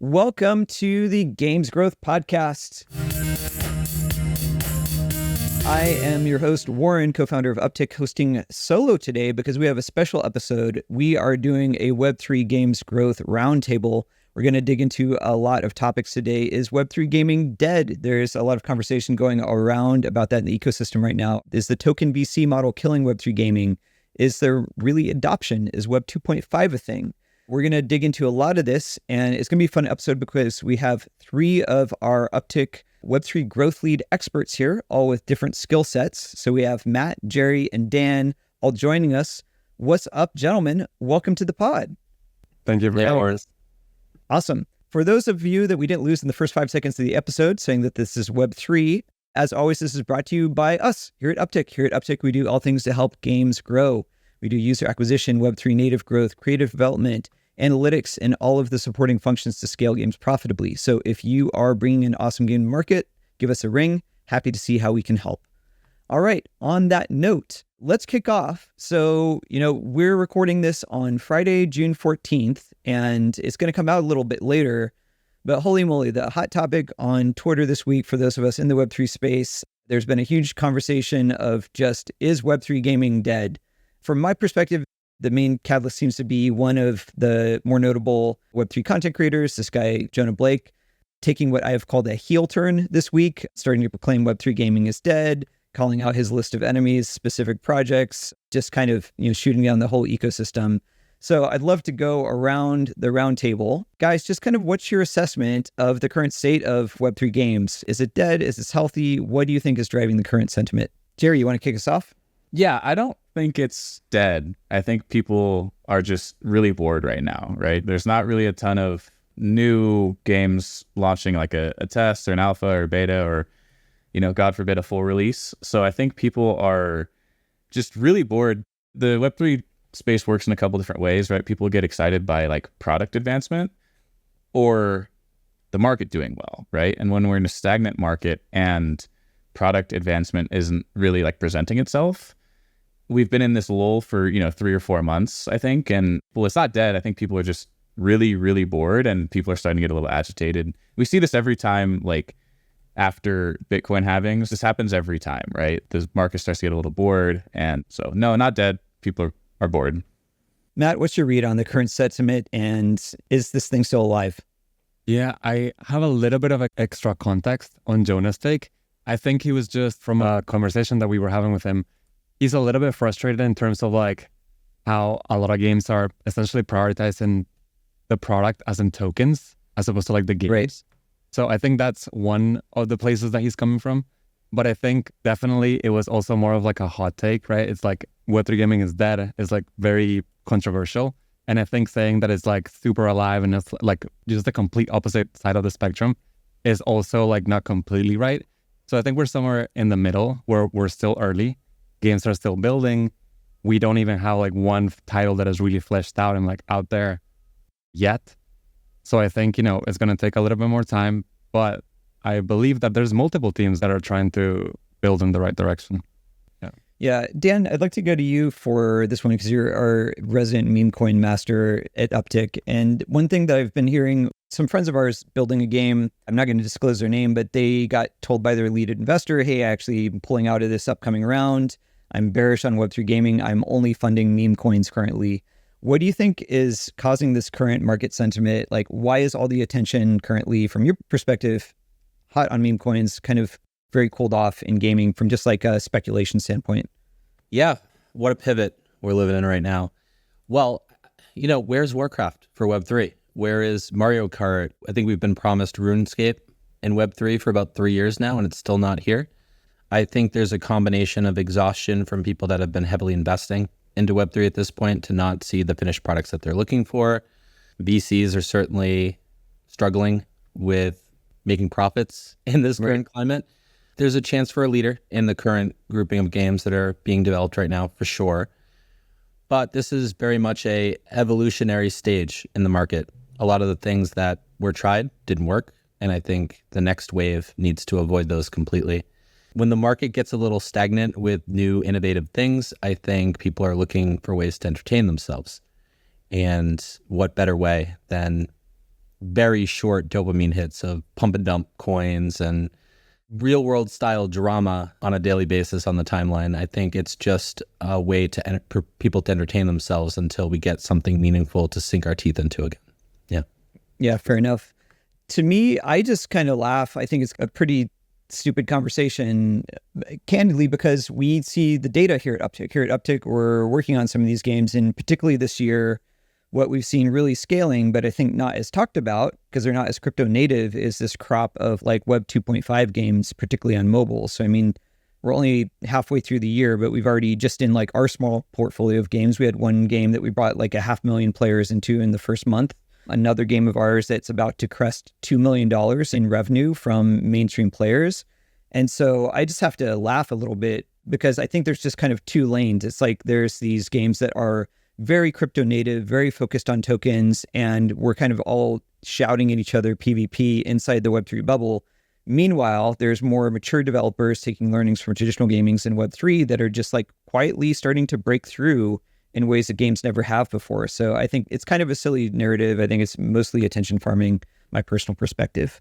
Welcome to the Games Growth Podcast. I am your host, Warren, co-founder of Uptick, hosting solo today because we have a special episode. We are doing a Web3 Games Growth Roundtable. We're going to dig into a lot of topics today. Is Web3 gaming dead? There's a lot of conversation going around about that in the ecosystem right now. Is the token VC model killing Web3 gaming? Is there really adoption? Is Web 2.5 a thing? We're going to dig into a lot of this, and it's going to be a fun episode because we have three of our Uptick Web3 growth lead experts here, all with different skill sets. So we have Matt, Jerry, and Dan all joining us. What's up, gentlemen? Welcome to the pod. Thank you for having us. Awesome. For those of you that we didn't lose in the first 5 seconds of the episode, saying that this is Web3, as always, this is brought to you by us here at Uptick. Here at Uptick, we do all things to help games grow. We do user acquisition, Web3 native growth, creative development, analytics, and all of the supporting functions to scale games profitably. So if you are bringing an awesome game to market, give us a ring. Happy to see how we can help. All right. On that note, let's kick off. So, we're recording this on Friday, June 14th, and it's going to come out a little bit later. But holy moly, the hot topic on Twitter this week for those of us in the Web3 space, there's been a huge conversation of just, is Web3 gaming dead? From my perspective, the main catalyst seems to be one of the more notable Web3 content creators, this guy, Jonah Blake, taking what I have called a heel turn this week, starting to proclaim Web3 gaming is dead, calling out his list of enemies, specific projects, just kind of, shooting down the whole ecosystem. So I'd love to go around the roundtable. Guys, just kind of what's your assessment of the current state of Web3 games? Is it dead? Is it healthy? What do you think is driving the current sentiment? Jerry, you want to kick us off? Yeah, I don't think it's dead. I think people are just really bored right now, right? There's not really a ton of new games launching like a test or an alpha or beta or, God forbid, a full release. So I think people are just really bored. The Web3 space works in a couple different ways, right? People get excited by like product advancement or the market doing well, right? And when we're in a stagnant market and product advancement isn't really like presenting itself, we've been in this lull for, 3 or 4 months, I think. And well, it's not dead. I think people are just really, really bored and people are starting to get a little agitated. We see this every time, like after Bitcoin halvings. This happens every time, right? The market starts to get a little bored. And so, no, not dead. People are bored. Matt, what's your read on the current sentiment, and is this thing still alive? Yeah, I have a little bit of extra context on Jonah's take. I think he was just, from a conversation that we were having with him, he's a little bit frustrated in terms of like how a lot of games are essentially prioritizing the product as in tokens as opposed to like the games. Right. So I think that's one of the places that he's coming from. But I think definitely it was also more of like a hot take, right? It's like Web3 gaming is dead is like very controversial. And I think saying that it's like super alive and it's like just the complete opposite side of the spectrum is also like not completely right. So I think we're somewhere in the middle where we're still early. Games are still building. We don't even have like one title that is really fleshed out and like out there yet. So I think, it's going to take a little bit more time, but I believe that there's multiple teams that are trying to build in the right direction. Yeah. Dan, I'd like to go to you for this one because you're our resident meme coin master at Uptick. And one thing that I've been hearing, some friends of ours building a game, I'm not going to disclose their name, but they got told by their lead investor, hey, actually I'm pulling out of this upcoming round. I'm bearish on Web3 gaming. I'm only funding meme coins currently. What do you think is causing this current market sentiment? Like, why is all the attention currently, from your perspective, hot on meme coins, kind of very cooled off in gaming from just like a speculation standpoint? Yeah, what a pivot we're living in right now. Well, where's Warcraft for Web3? Where is Mario Kart? I think we've been promised RuneScape in Web3 for about 3 years now, and it's still not here. I think there's a combination of exhaustion from people that have been heavily investing into Web3 at this point to not see the finished products that they're looking for. VCs are certainly struggling with making profits in this current climate. There's a chance for a leader in the current grouping of games that are being developed right now, for sure. But this is very much a evolutionary stage in the market. A lot of the things that were tried didn't work, and I think the next wave needs to avoid those completely. When the market gets a little stagnant with new innovative things, I think people are looking for ways to entertain themselves. And what better way than very short dopamine hits of pump and dump coins and real world style drama on a daily basis on the timeline. I think it's just a way for people to entertain themselves until we get something meaningful to sink our teeth into again. Yeah. Yeah, fair enough. To me, I just kind of laugh. I think it's a pretty stupid conversation, candidly, because we see the data here at Uptick. Here at Uptick, we're working on some of these games, and particularly this year, what we've seen really scaling, but I think not as talked about because they're not as crypto native, is this crop of like Web 2.5 games, particularly on mobile. So, I mean, we're only halfway through the year, but we've already, just in like our small portfolio of games, we had one game that we brought like 500,000 players into in the first month. Another game of ours that's about to crest $2 million in revenue from mainstream players. And so I just have to laugh a little bit because I think there's just kind of two lanes. It's like there's these games that are very crypto native, very focused on tokens, and we're kind of all shouting at each other PvP inside the Web3 bubble. Meanwhile, there's more mature developers taking learnings from traditional gamings in Web3 that are just like quietly starting to break through in ways that games never have before. So I think it's kind of a silly narrative. I think it's mostly attention farming, my personal perspective.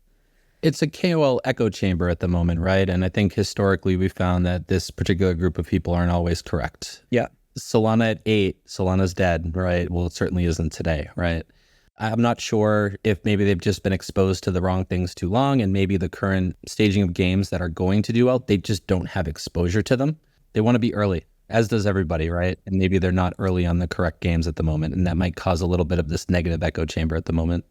It's a KOL echo chamber at the moment, right? And I think historically we found that this particular group of people aren't always correct. Yeah. Solana at 8, Solana's dead, right? Well, it certainly isn't today, right? I'm not sure if maybe they've just been exposed to the wrong things too long, and maybe the current staging of games that are going to do well, they just don't have exposure to them. They want to be early, as does everybody, right? And maybe they're not early on the correct games at the moment, and that might cause a little bit of this negative echo chamber at the moment.